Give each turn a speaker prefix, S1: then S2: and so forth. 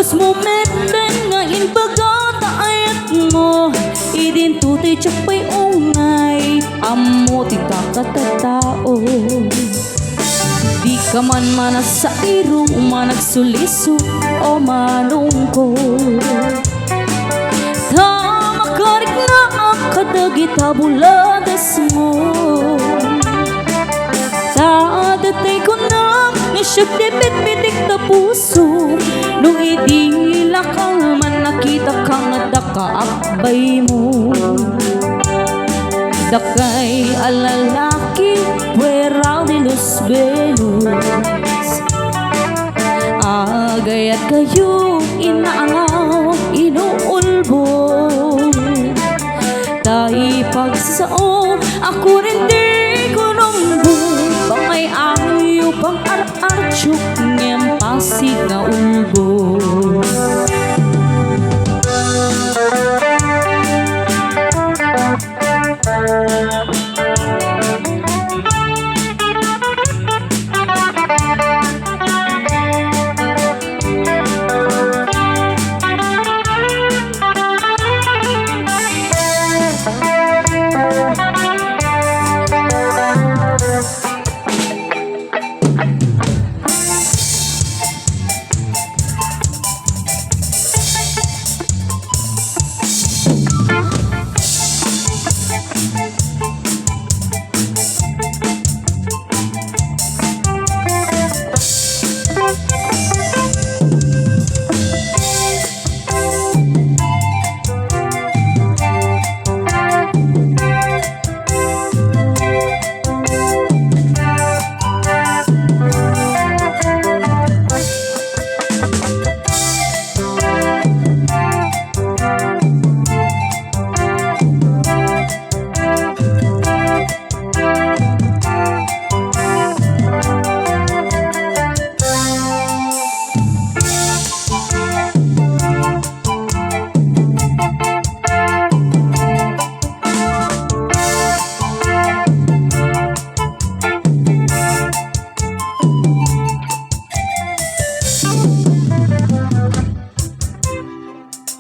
S1: Bas mo meten nga inbaga taayat mo idin tutay tiyapay ungay amo ti kakatao. Di ka man manas sa iro managsuliso o manungkot. Makarik na ang kadagita buladas mo. Tadatay ko na nasyag dipit-pitik na puso. Nung idila ka man nakita kang dakaakbay mo. Dakay alalaki puwera de los belos. Agayat kayo inaangaw inuulbo. Tayo pagsao ako rin di ko numbo. Pangay ayaw pang ar-archok ngem pasig na ulbo.